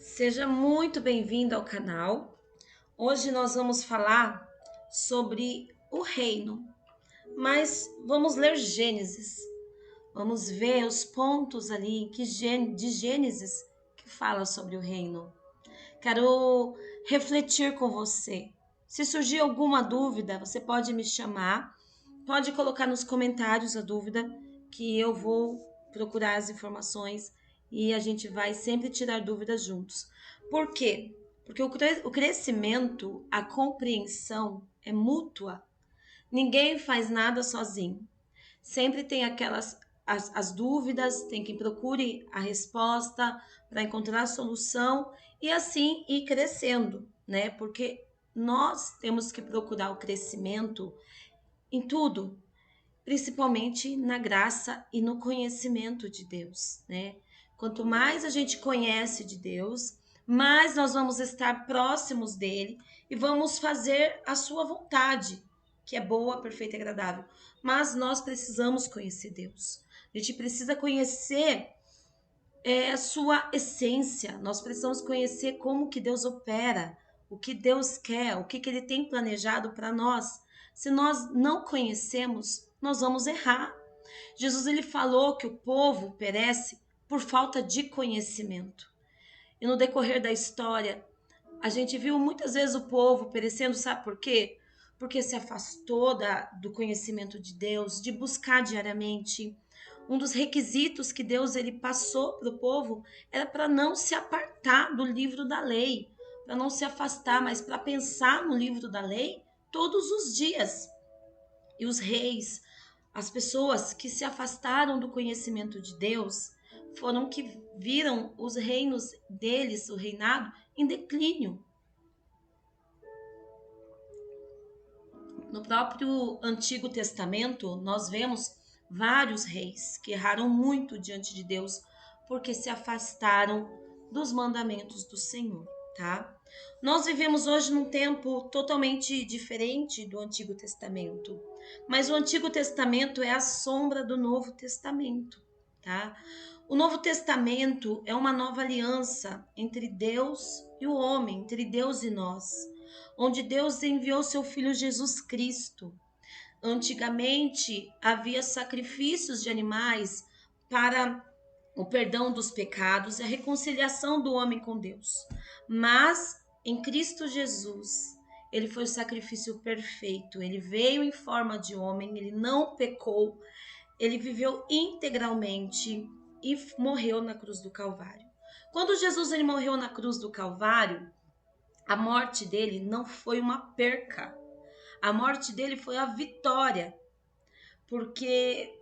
Seja muito bem-vindo ao canal. Hoje nós vamos falar sobre o reino, mas vamos ler Gênesis. Vamos ver os pontos ali de Gênesis que fala sobre o reino. Quero refletir com você. Se surgir alguma dúvida, você pode me chamar, pode colocar nos comentários a dúvida, que eu vou procurar as informações e a gente vai sempre tirar dúvidas juntos. Por quê? Porque o crescimento, a compreensão é mútua. Ninguém faz nada sozinho. Sempre tem as dúvidas, tem quem procure a resposta para encontrar a solução e assim ir crescendo, né? Porque nós temos que procurar o crescimento em tudo, principalmente na graça e no conhecimento de Deus, né? Quanto mais a gente conhece de Deus, mais nós vamos estar próximos dele e vamos fazer a sua vontade, que é boa, perfeita e agradável. Mas nós precisamos conhecer Deus. A gente precisa conhecer a sua essência. Nós precisamos conhecer como que Deus opera, o que Deus quer, o que ele tem planejado para nós. Se nós não conhecemos, nós vamos errar. Jesus ele falou que o povo perece por falta de conhecimento. E no decorrer da história, a gente viu muitas vezes o povo perecendo, sabe por quê? Porque se afastou do conhecimento de Deus, de buscar diariamente. Um dos requisitos que Deus ele passou para o povo era para não se apartar do livro da lei, para não se afastar, mas para pensar no livro da lei todos os dias. E os reis, as pessoas que se afastaram do conhecimento de Deus, foram que viram os reinos deles, o reinado, em declínio. No próprio Antigo Testamento, nós vemos vários reis que erraram muito diante de Deus porque se afastaram dos mandamentos do Senhor, tá? Nós vivemos hoje num tempo totalmente diferente do Antigo Testamento, mas o Antigo Testamento é a sombra do Novo Testamento, tá? O Novo Testamento é uma nova aliança entre Deus e o homem, entre Deus e nós, onde Deus enviou seu Filho Jesus Cristo. Antigamente havia sacrifícios de animais para o perdão dos pecados e a reconciliação do homem com Deus. Mas em Cristo Jesus, ele foi o sacrifício perfeito. Ele veio em forma de homem, ele não pecou, ele viveu integralmente e morreu na cruz do Calvário. Quando Jesus ele morreu na cruz do Calvário, a morte dele não foi uma perca. A morte dele foi a vitória, porque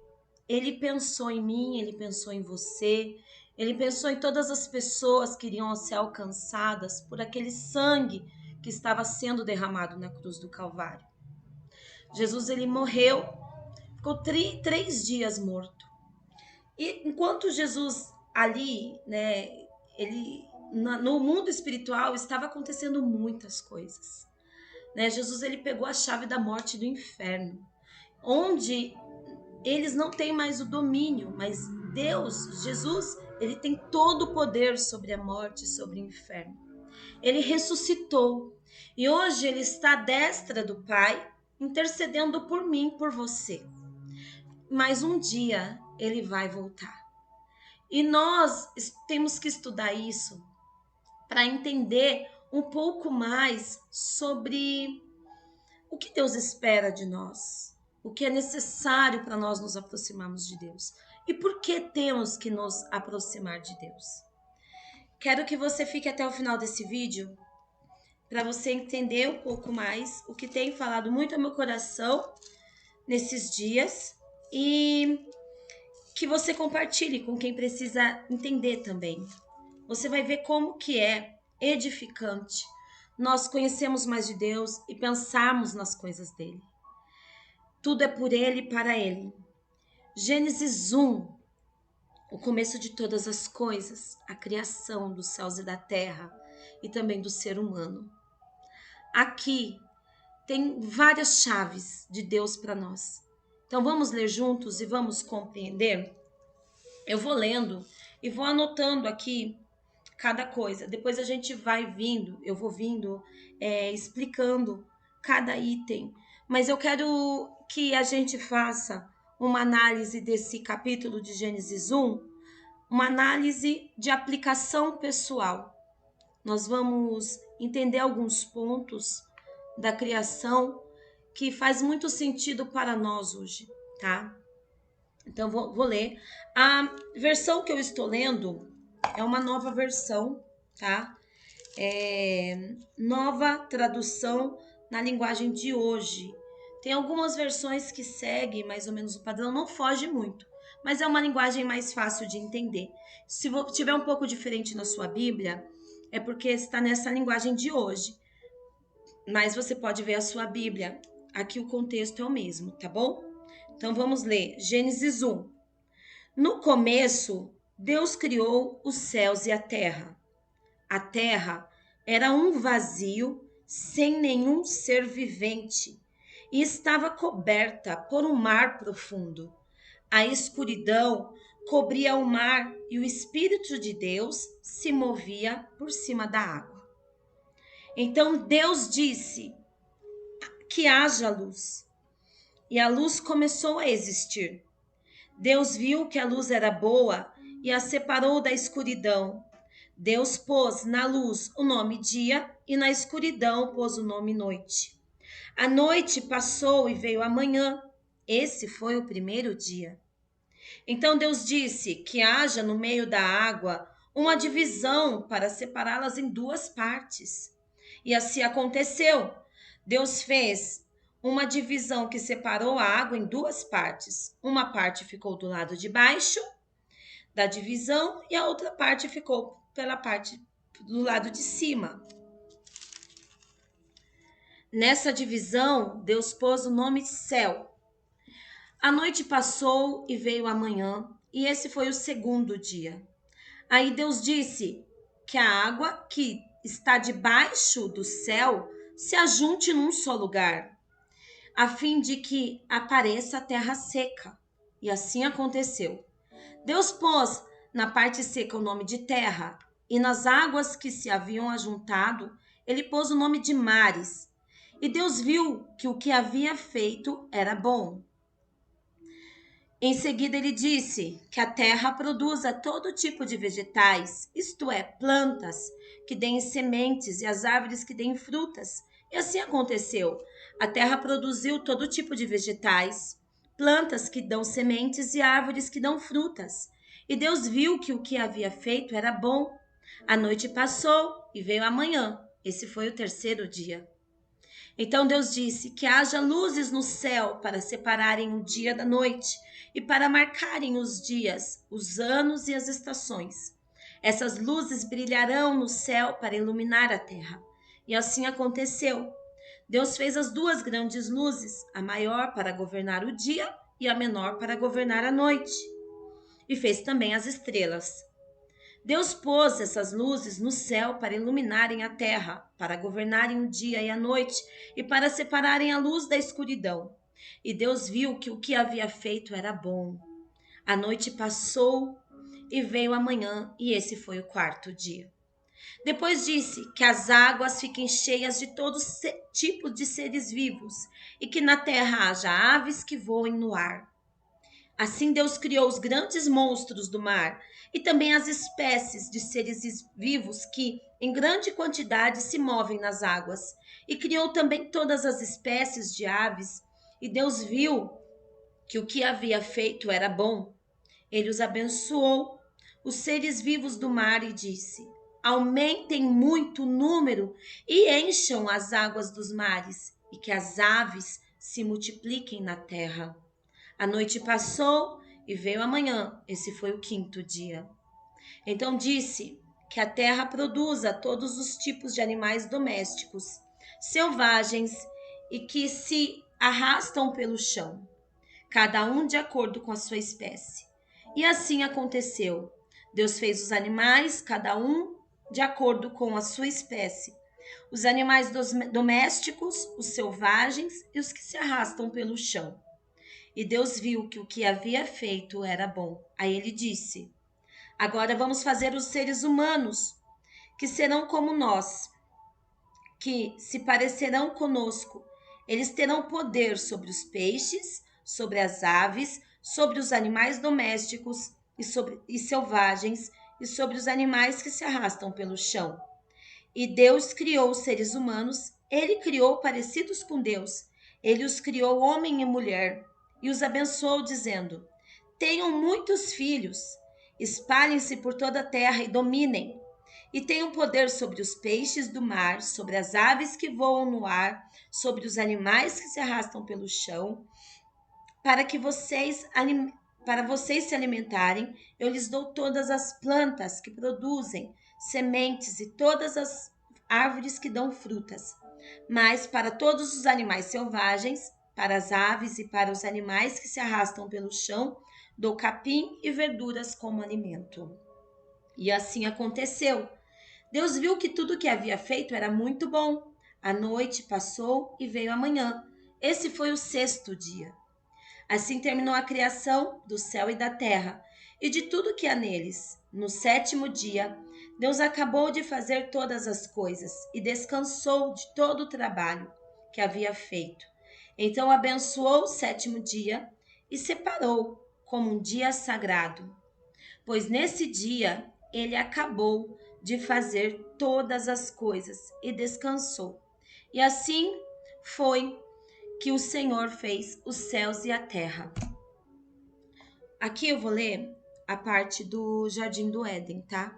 ele pensou em mim, ele pensou em você, ele pensou em todas as pessoas que iriam ser alcançadas por aquele sangue que estava sendo derramado na cruz do Calvário. Jesus ele morreu, ficou 3 dias morto. E enquanto Jesus ali, né, no mundo espiritual estava acontecendo muitas coisas. Né? Jesus ele pegou a chave da morte e do inferno, onde eles não têm mais o domínio, mas Deus, Jesus, ele tem todo o poder sobre a morte, sobre o inferno. Ele ressuscitou e hoje ele está à destra do Pai, intercedendo por mim, por você. Mas um dia ele vai voltar. E nós temos que estudar isso para entender um pouco mais sobre o que Deus espera de nós, o que é necessário para nós nos aproximarmos de Deus e por que temos que nos aproximar de Deus. Quero que você fique até o final desse vídeo para você entender um pouco mais o que tem falado muito ao meu coração nesses dias e que você compartilhe com quem precisa entender também. Você vai ver como que é edificante nós conhecemos mais de Deus e pensarmos nas coisas dele. Tudo é por ele e para ele. Gênesis 1, o começo de todas as coisas, a criação dos céus e da terra e também do ser humano. Aqui tem várias chaves de Deus para nós. Então vamos ler juntos e vamos compreender? Eu vou lendo e vou anotando aqui cada coisa. Depois a gente eu vou vindo explicando cada item. Mas eu quero que a gente faça uma análise desse capítulo de Gênesis 1, uma análise de aplicação pessoal. Nós vamos entender alguns pontos da criação que faz muito sentido para nós hoje, tá? Então, vou ler. A versão que eu estou lendo é uma nova versão, tá? Nova tradução na linguagem de hoje. Tem algumas versões que seguem mais ou menos o padrão, não foge muito, mas é uma linguagem mais fácil de entender. Se tiver um pouco diferente na sua Bíblia, é porque está nessa linguagem de hoje. Mas você pode ver a sua Bíblia. Aqui o contexto é o mesmo, tá bom? Então vamos ler. Gênesis 1. No começo, Deus criou os céus e a terra. A terra era um vazio, sem nenhum ser vivente, e estava coberta por um mar profundo. A escuridão cobria o mar e o Espírito de Deus se movia por cima da água. Então Deus disse que haja luz, e a luz começou a existir. Deus viu que a luz era boa e a separou da escuridão. Deus pôs na luz o nome dia e na escuridão pôs o nome noite. A noite passou e veio a manhã. Esse foi o primeiro dia. Então Deus disse que haja no meio da água uma divisão para separá-las em duas partes. E assim aconteceu. Deus fez uma divisão que separou a água em duas partes. Uma parte ficou do lado de baixo da divisão e a outra parte ficou pela parte do lado de cima. Nessa divisão, Deus pôs o nome céu. A noite passou e veio a manhã, e esse foi o segundo dia. Aí Deus disse que a água que está debaixo do céu se ajunte num só lugar, a fim de que apareça a terra seca. E assim aconteceu. Deus pôs na parte seca o nome de terra, e nas águas que se haviam ajuntado, ele pôs o nome de mares. E Deus viu que o que havia feito era bom. Em seguida ele disse que a terra produza todo tipo de vegetais, isto é, plantas que deem sementes e as árvores que deem frutas. E assim aconteceu. A terra produziu todo tipo de vegetais, plantas que dão sementes e árvores que dão frutas. E Deus viu que o que havia feito era bom. A noite passou e veio a manhã. Esse foi o terceiro dia. Então Deus disse que haja luzes no céu para separarem o dia da noite e para marcarem os dias, os anos e as estações. Essas luzes brilharão no céu para iluminar a terra. E assim aconteceu. Deus fez as duas grandes luzes, a maior para governar o dia e a menor para governar a noite. E fez também as estrelas. Deus pôs essas luzes no céu para iluminarem a terra, para governarem o dia e a noite e para separarem a luz da escuridão. E Deus viu que o que havia feito era bom. A noite passou e veio a manhã, e esse foi o quarto dia. Depois disse que as águas fiquem cheias de todo tipo de seres vivos e que na terra haja aves que voem no ar. Assim Deus criou os grandes monstros do mar e também as espécies de seres vivos que, em grande quantidade, se movem nas águas. E criou também todas as espécies de aves. E Deus viu que o que havia feito era bom. Ele os abençoou, os seres vivos do mar, e disse: aumentem muito o número e encham as águas dos mares, e que as aves se multipliquem na terra. A noite passou e veio a manhã. Esse foi o quinto dia. Então disse que a terra produza todos os tipos de animais domésticos, selvagens e que se arrastam pelo chão, cada um de acordo com a sua espécie. E assim aconteceu. Deus fez os animais, cada um de acordo com a sua espécie. Os animais domésticos, os selvagens e os que se arrastam pelo chão. E Deus viu que o que havia feito era bom. Aí ele disse: agora vamos fazer os seres humanos, que serão como nós, que se parecerão conosco. Eles terão poder sobre os peixes, sobre as aves, sobre os animais domésticos e selvagens, e sobre os animais que se arrastam pelo chão. E Deus criou os seres humanos, ele criou parecidos com Deus. Ele os criou homem e mulher, e os abençoou, dizendo: tenham muitos filhos, espalhem-se por toda a terra e dominem. E tenham poder sobre os peixes do mar, sobre as aves que voam no ar, sobre os animais que se arrastam pelo chão, para que para vocês se alimentarem. Eu lhes dou todas as plantas que produzem sementes e todas as árvores que dão frutas. Mas para todos os animais selvagens, para as aves e para os animais que se arrastam pelo chão, dou capim e verduras como alimento. E assim aconteceu. Deus viu que tudo o que havia feito era muito bom. A noite passou e veio a manhã. Esse foi o sexto dia. Assim terminou a criação do céu e da terra e de tudo que há neles. No sétimo dia, Deus acabou de fazer todas as coisas e descansou de todo o trabalho que havia feito. Então abençoou o sétimo dia e separou como um dia sagrado, pois nesse dia ele acabou de fazer todas as coisas e descansou. E assim foi que o Senhor fez os céus e a terra. Aqui eu vou ler a parte do Jardim do Éden, tá?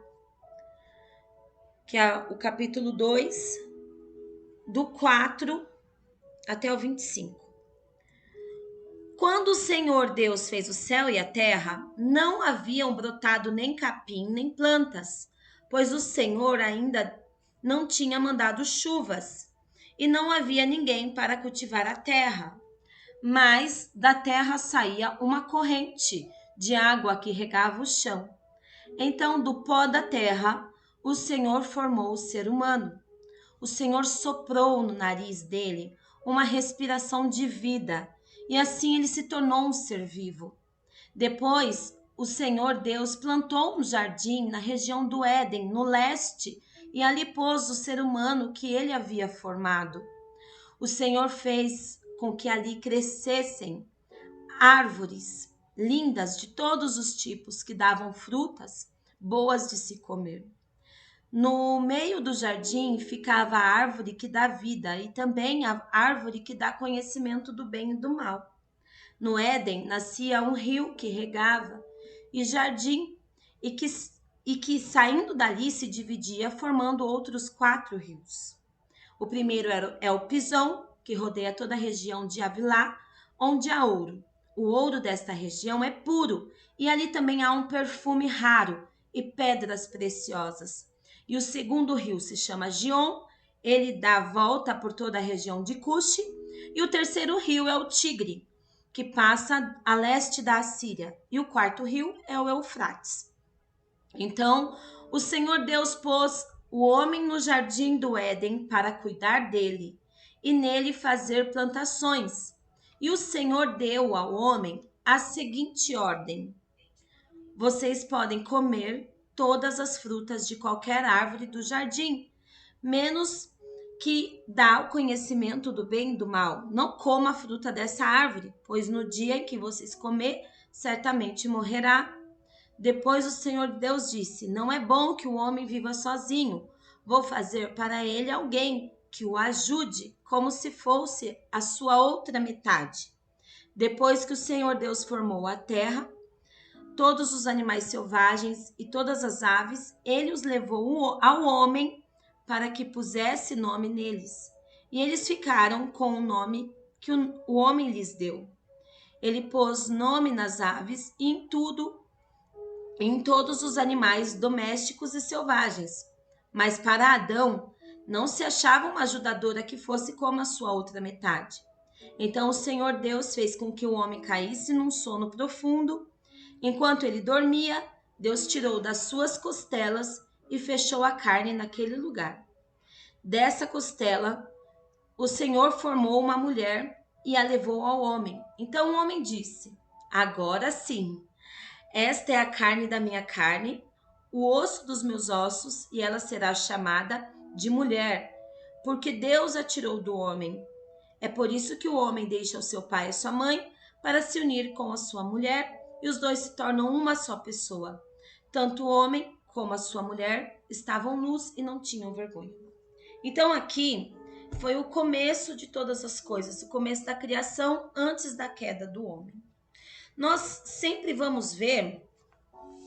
Que é o capítulo 2, do 4 até o 25. Quando o Senhor Deus fez o céu e a terra, não haviam brotado nem capim, nem plantas, pois o Senhor ainda não tinha mandado chuvas, e não havia ninguém para cultivar a terra. Mas da terra saía uma corrente de água que regava o chão. Então, do pó da terra, o Senhor formou o ser humano. O Senhor soprou no nariz dele uma respiração de vida, e assim ele se tornou um ser vivo. Depois, o Senhor Deus plantou um jardim na região do Éden, no leste, e ali pôs o ser humano que ele havia formado. O Senhor fez com que ali crescessem árvores lindas de todos os tipos que davam frutas boas de se comer. No meio do jardim ficava a árvore que dá vida e também a árvore que dá conhecimento do bem e do mal. No Éden nascia um rio que regava e jardim e que saindo dali se dividia, formando outros 4 rios. O primeiro é o Pison, que rodeia toda a região de Havilá, onde há ouro. O ouro desta região é puro e ali também há um perfume raro e pedras preciosas. E o segundo rio se chama Gion, ele dá volta por toda a região de Cuxi. E o terceiro rio é o Tigre, que passa a leste da Assíria. E o quarto rio é o Eufrates. Então, o Senhor Deus pôs o homem no jardim do Éden para cuidar dele e nele fazer plantações. E o Senhor deu ao homem a seguinte ordem: vocês podem comer todas as frutas de qualquer árvore do jardim, menos que dá o conhecimento do bem e do mal. Não coma a fruta dessa árvore, pois no dia em que vocês comer, certamente morrerá. Depois o Senhor Deus disse: não é bom que o homem viva sozinho. Vou fazer para ele alguém que o ajude, como se fosse a sua outra metade. Depois que o Senhor Deus formou a terra, todos os animais selvagens e todas as aves, ele os levou ao homem para que pusesse nome neles. E eles ficaram com o nome que o homem lhes deu. Ele pôs nome nas aves e em todos os animais domésticos e selvagens. Mas para Adão não se achava uma ajudadora que fosse como a sua outra metade. Então o Senhor Deus fez com que o homem caísse num sono profundo. Enquanto ele dormia, Deus tirou das suas costelas e fechou a carne naquele lugar. Dessa costela, o Senhor formou uma mulher e a levou ao homem. Então o homem disse: agora sim, esta é a carne da minha carne, o osso dos meus ossos, e ela será chamada de mulher, porque Deus a tirou do homem. É por isso que o homem deixa o seu pai e a sua mãe para se unir com a sua mulher, e os dois se tornam uma só pessoa. Tanto o homem como a sua mulher estavam nus e não tinham vergonha. Então aqui foi o começo de todas as coisas, o começo da criação antes da queda do homem. Nós sempre vamos ver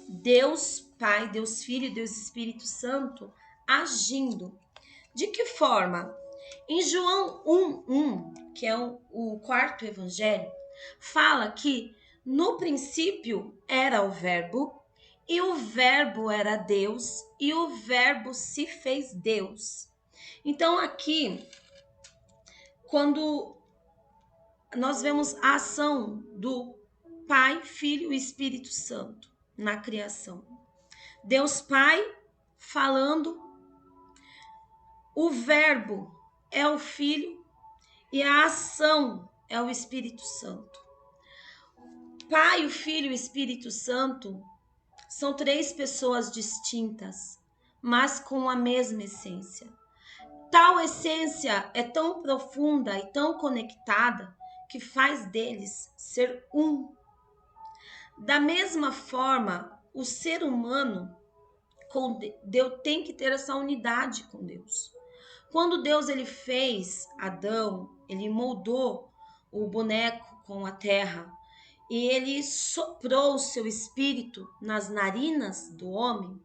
Deus Pai, Deus Filho e Deus Espírito Santo agindo. De que forma? Em João 1:1, que é o quarto evangelho, fala que no princípio era o Verbo, e o Verbo era Deus, e o Verbo se fez Deus. Então aqui, quando nós vemos a ação do Pai, Filho e Espírito Santo na criação. Deus Pai falando, o Verbo é o Filho e a ação é o Espírito Santo. Pai, o Filho e o Espírito Santo são três pessoas distintas, mas com a mesma essência. Tal essência é tão profunda e tão conectada que faz deles ser um. Da mesma forma, o ser humano com Deus tem que ter essa unidade com Deus. Quando Deus ele fez Adão, ele moldou o boneco com a terra e ele soprou o seu espírito nas narinas do homem,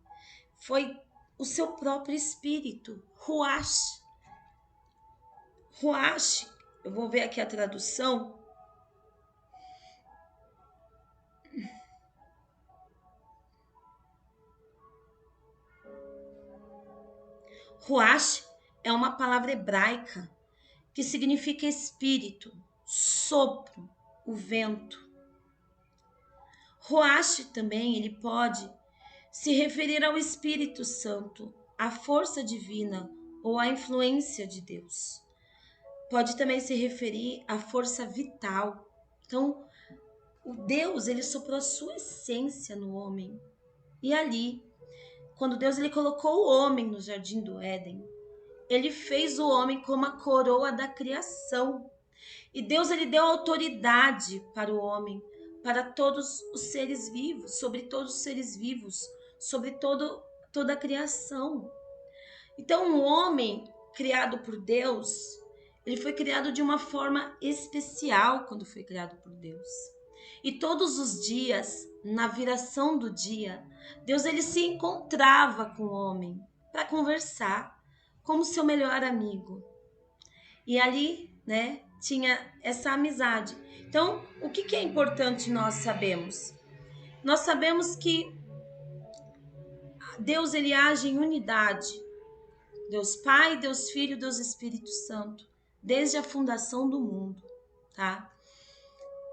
foi o seu próprio espírito, Ruach. Ruach, eu vou ver aqui a tradução. Ruach é uma palavra hebraica que significa espírito, sopro, o vento. Ruach também ele pode se referir ao Espírito Santo, à força divina ou à influência de Deus. Pode também se referir à força vital. Então, o Deus ele soprou a sua essência no homem. E ali, quando Deus ele colocou o homem no jardim do Éden, ele fez o homem como a coroa da criação. E Deus ele deu autoridade para o homem, para todos os seres vivos, sobre todos os seres vivos, sobre toda a criação. Então, o homem criado por Deus, ele foi criado de uma forma especial quando foi criado por Deus. E todos os dias, na viração do dia, Deus ele se encontrava com o homem para conversar como seu melhor amigo. E ali, né, tinha essa amizade. Então, o que é importante nós sabemos? Nós sabemos que Deus ele age em unidade. Deus Pai, Deus Filho, Deus Espírito Santo, desde a fundação do mundo, tá?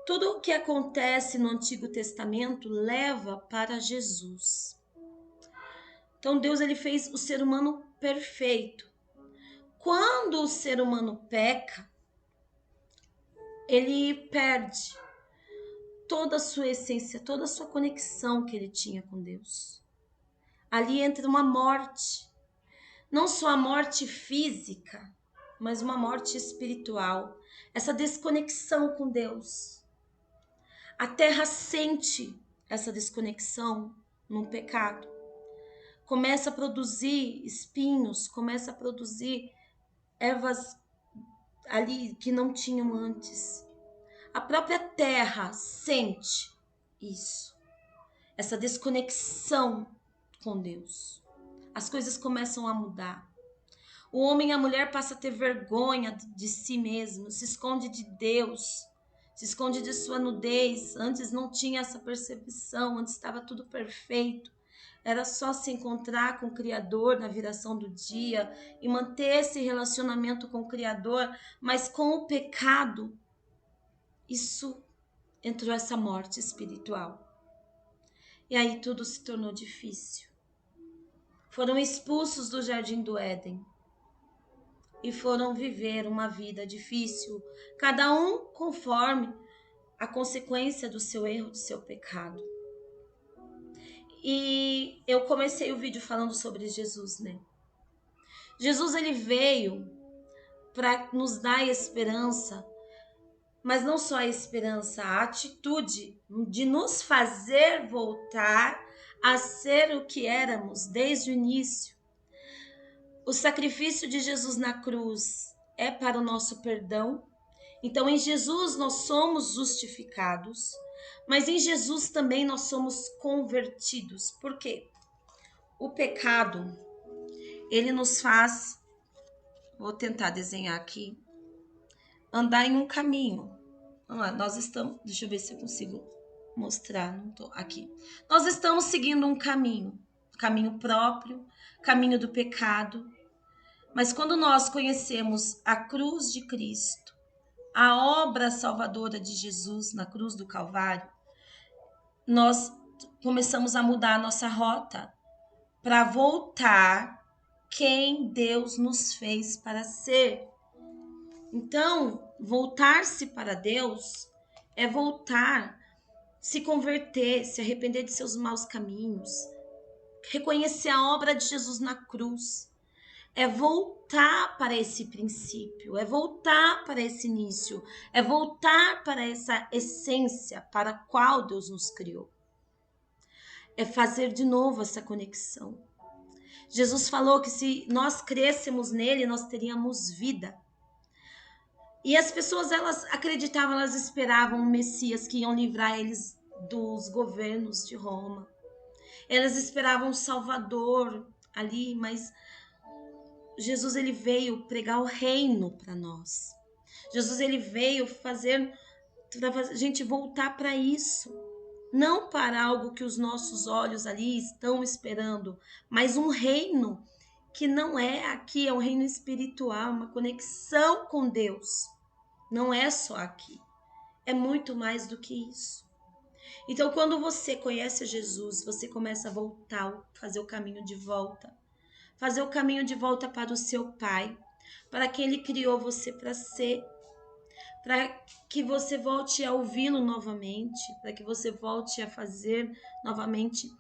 Tudo o que acontece no Antigo Testamento leva para Jesus. Então Deus ele fez o ser humano perfeito. Quando o ser humano peca, ele perde toda a sua essência, toda a sua conexão que ele tinha com Deus. Ali entra uma morte, não só a morte física, mas uma morte espiritual, essa desconexão com Deus. A terra sente essa desconexão no pecado. Começa a produzir espinhos, começa a produzir ervas ali que não tinham antes. A própria terra sente isso, essa desconexão com Deus. As coisas começam a mudar. O homem e a mulher passam a ter vergonha de si mesmo, se esconde de Deus, se esconde de sua nudez. Antes não tinha essa percepção, antes estava tudo perfeito. Era só se encontrar com o Criador na viração do dia e manter esse relacionamento com o Criador, mas com o pecado, isso entrou essa morte espiritual. E aí tudo se tornou difícil. Foram expulsos do jardim do Éden e foram viver uma vida difícil, cada um conforme a consequência do seu erro, do seu pecado. E eu comecei o vídeo falando sobre Jesus, né? Jesus, ele veio para nos dar esperança, mas não só a esperança, a atitude de nos fazer voltar a ser o que éramos desde o início. O sacrifício de Jesus na cruz é para o nosso perdão. Então, em Jesus nós somos justificados, mas em Jesus também nós somos convertidos. Por quê? O pecado, ele nos faz, vou tentar desenhar aqui, andar em um caminho. Vamos lá, nós estamos, deixa eu ver se eu consigo mostrar, não tô aqui. Nós estamos seguindo um caminho próprio, caminho do pecado. Mas quando nós conhecemos a cruz de Cristo, a obra salvadora de Jesus na cruz do Calvário, nós começamos a mudar a nossa rota para voltar quem Deus nos fez para ser. Então, voltar-se para Deus é voltar, se converter, se arrepender de seus maus caminhos, reconhecer a obra de Jesus na cruz. É voltar para esse princípio, é voltar para esse início, é voltar para essa essência para a qual Deus nos criou. É fazer de novo essa conexão. Jesus falou que se nós crêssemos nele, nós teríamos vida. E as pessoas, elas acreditavam, elas esperavam um Messias que iam livrar eles dos governos de Roma. Elas esperavam um Salvador ali, mas Jesus, ele veio pregar o reino para nós. Jesus, ele veio fazer a gente voltar para isso. Não para algo que os nossos olhos ali estão esperando, mas um reino que não é aqui, é um reino espiritual, uma conexão com Deus. Não é só aqui, é muito mais do que isso. Então, quando você conhece Jesus, você começa a voltar, fazer o caminho de volta. Fazer o caminho de volta para o seu Pai, para quem Ele criou você para ser, para que você volte a ouvi-lo novamente, para que você volte a fazer novamente,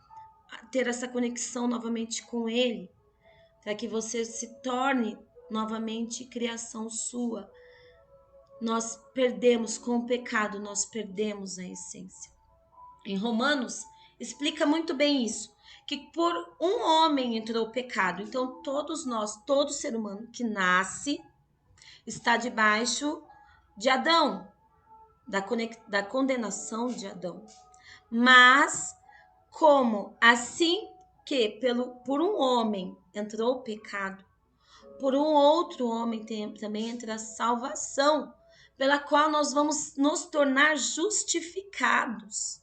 a ter essa conexão novamente com Ele, para que você se torne novamente criação sua. Nós perdemos, com o pecado, nós perdemos a essência. Em Romanos, explica muito bem isso, que por um homem entrou o pecado. Então, todos nós, todo ser humano que nasce, está debaixo de Adão, da condenação de Adão. Mas, como assim que por um homem entrou o pecado, por um outro homem também entra a salvação, pela qual nós vamos nos tornar justificados.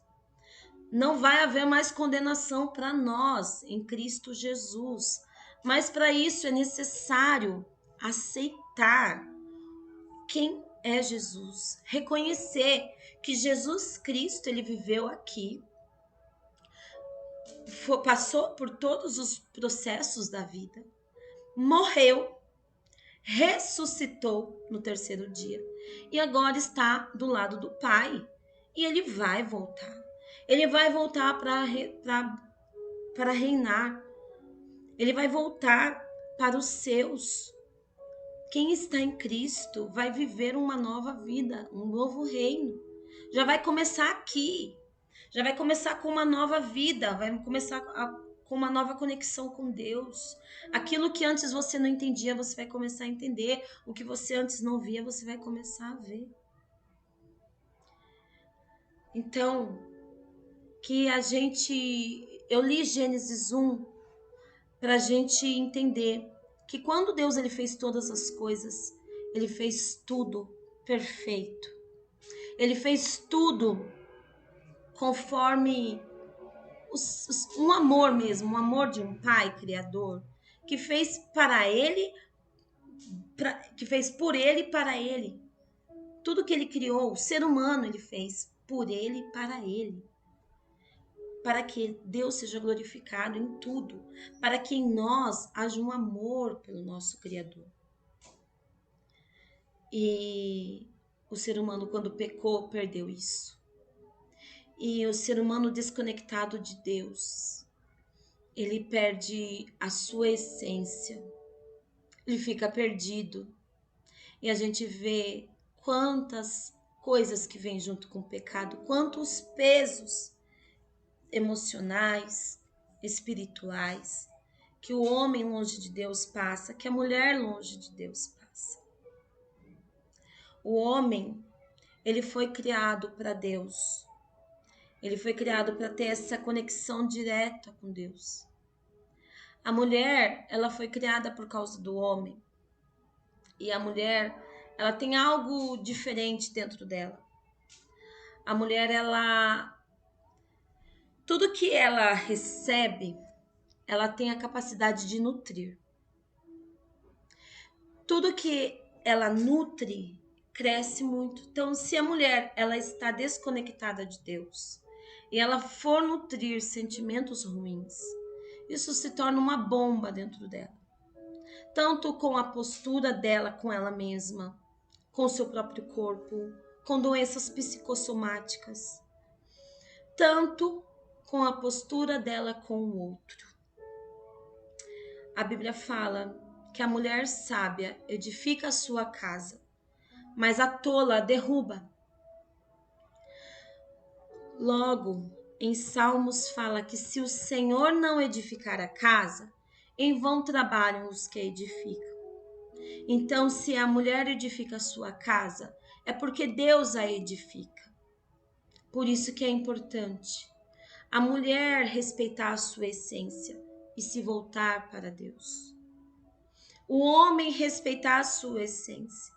Não vai haver mais condenação para nós em Cristo Jesus. Mas para isso é necessário aceitar quem é Jesus. Reconhecer que Jesus Cristo, ele viveu aqui. Passou por todos os processos da vida. Morreu. Ressuscitou no terceiro dia. E agora está do lado do Pai. E ele vai voltar. Ele vai voltar para reinar. Ele vai voltar para os seus. Quem está em Cristo vai viver uma nova vida, um novo reino. Já vai começar aqui. Já vai começar com uma nova vida. Vai começar com uma nova conexão com Deus. Aquilo que antes você não entendia, você vai começar a entender. O que você antes não via, você vai começar a ver. Então, eu li Gênesis 1 para a gente entender que quando Deus ele fez todas as coisas, ele fez tudo perfeito. Ele fez tudo conforme um amor mesmo, um amor de um pai criador, que fez para ele, que fez por ele e para ele. Tudo que ele criou, o ser humano ele fez por ele e para ele. Para que Deus seja glorificado em tudo, para que em nós haja um amor pelo nosso Criador. E o ser humano, quando pecou, perdeu isso. E o ser humano desconectado de Deus, ele perde a sua essência, ele fica perdido. E a gente vê quantas coisas que vêm junto com o pecado, quantos pesos emocionais, espirituais, que o homem longe de Deus passa, que a mulher longe de Deus passa. O homem, ele foi criado para Deus. Ele foi criado para ter essa conexão direta com Deus. A mulher, ela foi criada por causa do homem. E a mulher, ela tem algo diferente dentro dela. A mulher, tudo que ela recebe, ela tem a capacidade de nutrir. Tudo que ela nutre, cresce muito. Então, se a mulher, ela está desconectada de Deus, e ela for nutrir sentimentos ruins, isso se torna uma bomba dentro dela. Tanto com a postura dela com ela mesma, com seu próprio corpo, com doenças psicossomáticas, tanto com a postura dela com o outro. A Bíblia fala que a mulher sábia edifica a sua casa, mas a tola a derruba. Logo, em Salmos fala que se o Senhor não edificar a casa, em vão trabalham os que edificam. Então, se a mulher edifica a sua casa, é porque Deus a edifica. Por isso que é importante a mulher respeitar a sua essência e se voltar para Deus. O homem respeitar a sua essência.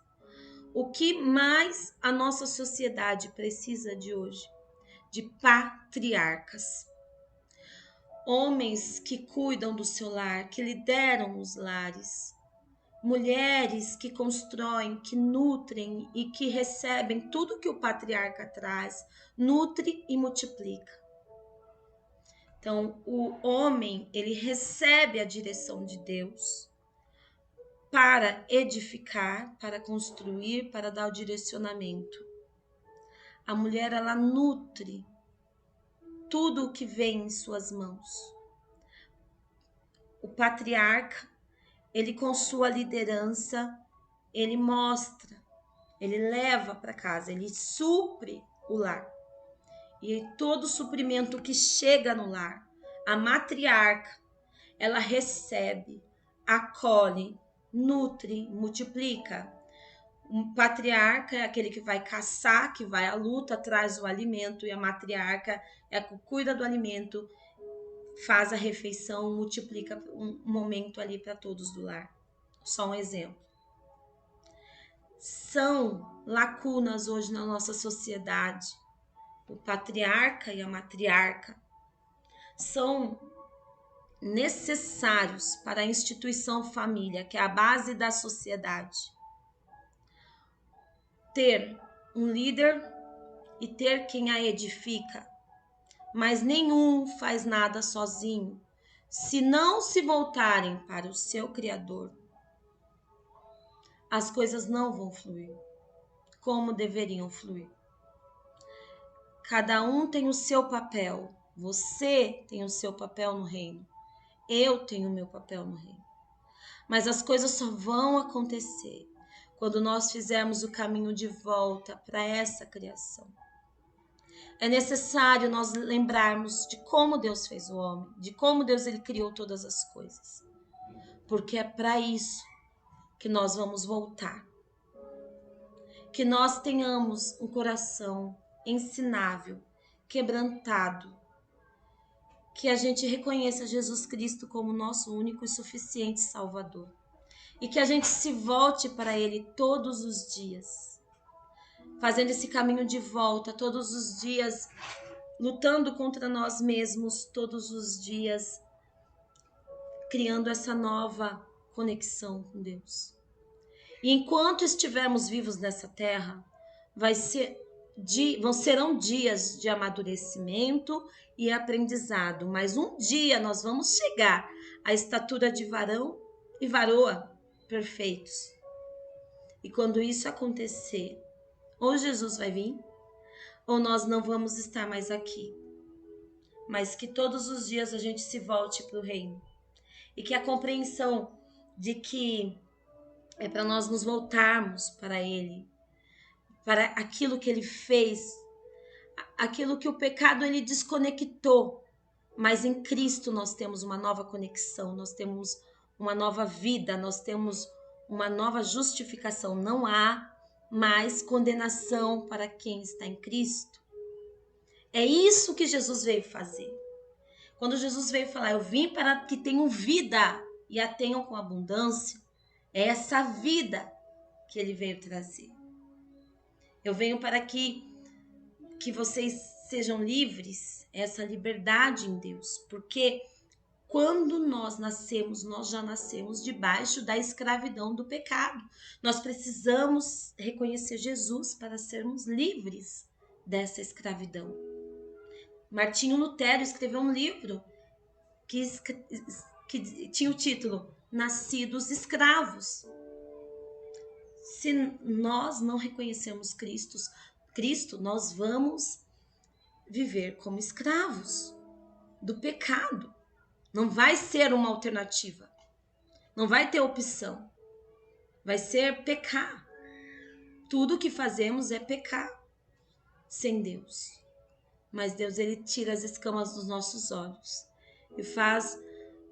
O que mais a nossa sociedade precisa de hoje? De patriarcas. Homens que cuidam do seu lar, que lideram os lares. Mulheres que constroem, que nutrem e que recebem tudo que o patriarca traz, nutre e multiplica. Então, o homem, ele recebe a direção de Deus para edificar, para construir, para dar o direcionamento. A mulher, ela nutre tudo o que vem em suas mãos. O patriarca, ele com sua liderança, ele mostra, ele leva para casa, ele supre o lar. E todo suprimento que chega no lar, a matriarca, ela recebe, acolhe, nutre, multiplica. Um patriarca é aquele que vai caçar, que vai à luta, traz o alimento, e a matriarca é a que cuida do alimento, faz a refeição, multiplica um momento ali para todos do lar. Só um exemplo. São lacunas hoje na nossa sociedade. O patriarca e a matriarca são necessários para a instituição família, que é a base da sociedade. Ter um líder e ter quem a edifica, mas nenhum faz nada sozinho. Se não se voltarem para o seu Criador, as coisas não vão fluir como deveriam fluir. Cada um tem o seu papel. Você tem o seu papel no reino. Eu tenho o meu papel no reino. Mas as coisas só vão acontecer quando nós fizermos o caminho de volta para essa criação. É necessário nós lembrarmos de como Deus fez o homem, de como Deus ele criou todas as coisas. Porque é para isso que nós vamos voltar. Que nós tenhamos um coração ensinável, quebrantado. Que a gente reconheça Jesus Cristo como nosso único e suficiente Salvador. E que a gente se volte para Ele todos os dias. Fazendo esse caminho de volta todos os dias, lutando contra nós mesmos todos os dias, criando essa nova conexão com Deus. E enquanto estivermos vivos nessa terra, serão dias de amadurecimento e aprendizado, mas um dia nós vamos chegar à estatura de varão e varoa perfeitos. E quando isso acontecer, ou Jesus vai vir, ou nós não vamos estar mais aqui. mas que todos os dias a gente se volte para o reino. E que a compreensão de que é para nós nos voltarmos para Ele, para aquilo que Ele fez, aquilo que o pecado ele desconectou, mas em Cristo nós temos uma nova conexão, nós temos uma nova vida, nós temos uma nova justificação. Não há mais condenação para quem está em Cristo. É isso que Jesus veio fazer. Quando Jesus veio falar, eu vim para que tenham vida e a tenham com abundância, é essa vida que ele veio trazer. Eu venho para que vocês sejam livres, essa liberdade em Deus, porque quando nós nascemos, nós já nascemos debaixo da escravidão do pecado. Nós precisamos reconhecer Jesus para sermos livres dessa escravidão. Martinho Lutero escreveu um livro que tinha o título Nascidos Escravos. Se nós não reconhecemos Cristo, nós vamos viver como escravos do pecado. Não vai ser uma alternativa. Não vai ter opção. Vai ser pecar. Tudo que fazemos é pecar sem Deus. Mas Deus, ele tira as escamas dos nossos olhos e faz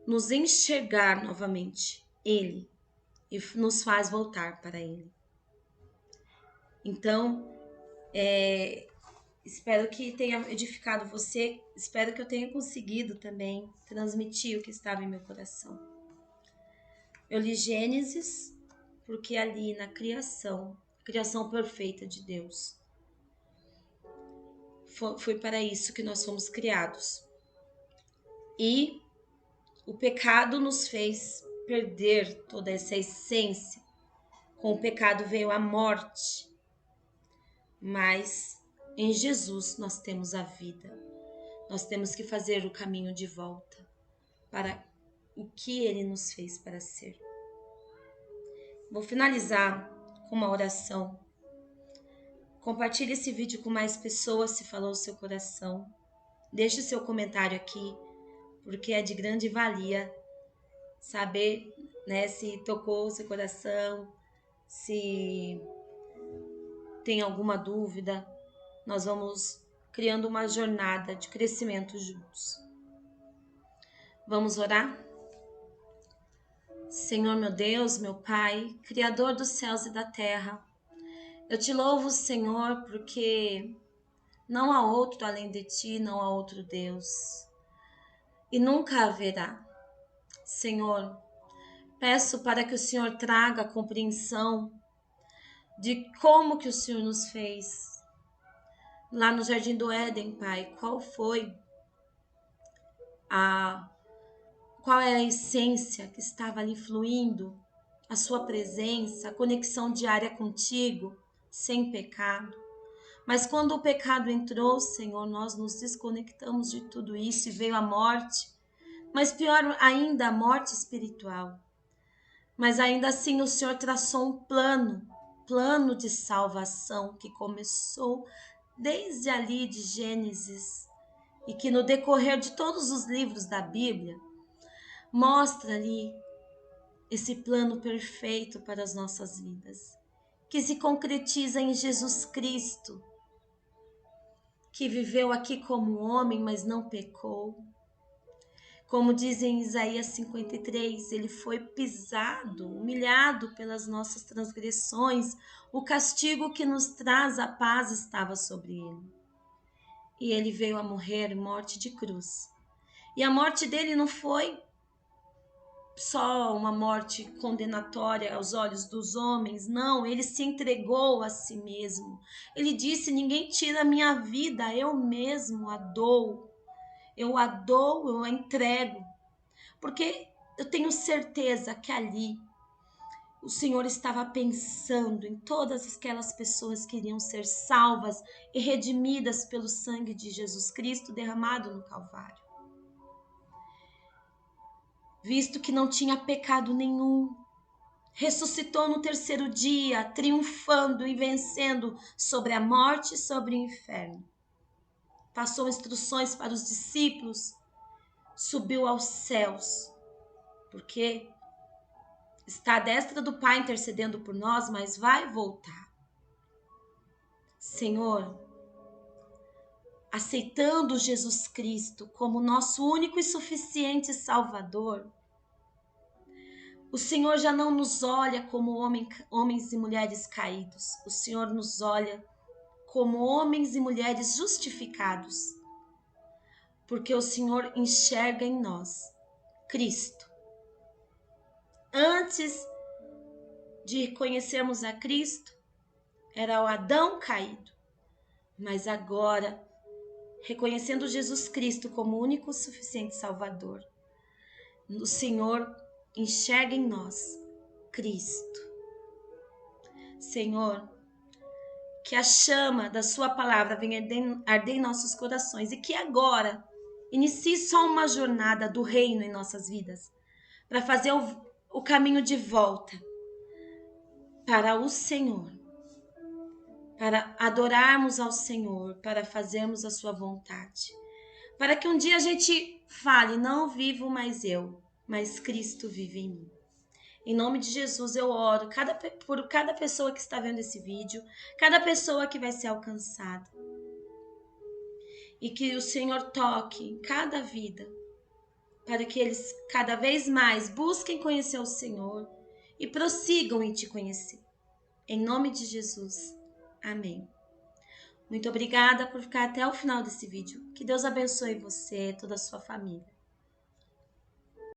nos enxergar novamente Ele e nos faz voltar para Ele. Então, espero que tenha edificado você, espero que eu tenha conseguido também transmitir o que estava em meu coração. Eu li Gênesis porque ali na criação perfeita de Deus, foi para isso que nós fomos criados. E o pecado nos fez perder toda essa essência. Com o pecado veio a morte. Mas em Jesus nós temos a vida. Nós temos que fazer o caminho de volta para o que Ele nos fez para ser. Vou finalizar com uma oração. Compartilhe esse vídeo com mais pessoas se falou o seu coração. Deixe o seu comentário aqui, porque é de grande valia saber, né, se tocou o seu coração, se tem alguma dúvida. Nós vamos criando uma jornada de crescimento juntos. Vamos orar? Senhor, meu Deus, meu Pai, Criador dos céus e da terra, eu te louvo, Senhor, porque não há outro além de ti, não há outro Deus. E nunca haverá. Senhor, peço para que o Senhor traga a compreensão de como que o Senhor nos fez. Lá no Jardim do Éden, Pai, qual é a essência que estava ali fluindo, a sua presença, a conexão diária contigo, sem pecado. Mas quando o pecado entrou, Senhor, nós nos desconectamos de tudo isso e veio a morte. Mas pior ainda, a morte espiritual. Mas ainda assim o Senhor traçou um plano de salvação que começou desde ali de Gênesis e que no decorrer de todos os livros da Bíblia mostra ali esse plano perfeito para as nossas vidas, que se concretiza em Jesus Cristo, que viveu aqui como homem, mas não pecou. Como diz em Isaías 53, ele foi pisado, humilhado pelas nossas transgressões, o castigo que nos traz a paz estava sobre ele. E ele veio a morrer morte de cruz. E a morte dele não foi só uma morte condenatória aos olhos dos homens, não, ele se entregou a si mesmo. Ele disse: ninguém tira a minha vida, eu mesmo a dou. Eu a dou, eu a entrego, porque eu tenho certeza que ali o Senhor estava pensando em todas aquelas pessoas que iriam ser salvas e redimidas pelo sangue de Jesus Cristo derramado no Calvário. Visto que não tinha pecado nenhum, ressuscitou no terceiro dia, triunfando e vencendo sobre a morte e sobre o inferno. passou instruções para os discípulos, subiu aos céus, porque está à destra do Pai intercedendo por nós, mas vai voltar. Senhor, aceitando Jesus Cristo como nosso único e suficiente Salvador, o Senhor já não nos olha como homens e mulheres caídos. O Senhor nos olha como homens e mulheres justificados, porque o Senhor enxerga em nós Cristo. Antes de conhecermos a Cristo, era o Adão caído, mas agora, reconhecendo Jesus Cristo como único e suficiente Salvador, o Senhor enxerga em nós Cristo. Senhor, que a chama da sua palavra venha arder em nossos corações e que agora inicie só uma jornada do reino em nossas vidas, para fazer o caminho de volta para o Senhor, para adorarmos ao Senhor, para fazermos a sua vontade, para que um dia a gente fale, não vivo mais eu, mas Cristo vive em mim. Em nome de Jesus eu oro por cada pessoa que está vendo esse vídeo, cada pessoa que vai ser alcançada. E que o Senhor toque em cada vida, para que eles cada vez mais busquem conhecer o Senhor e prossigam em te conhecer. Em nome de Jesus. Amém. Muito obrigada por ficar até o final desse vídeo. Que Deus abençoe você e toda a sua família.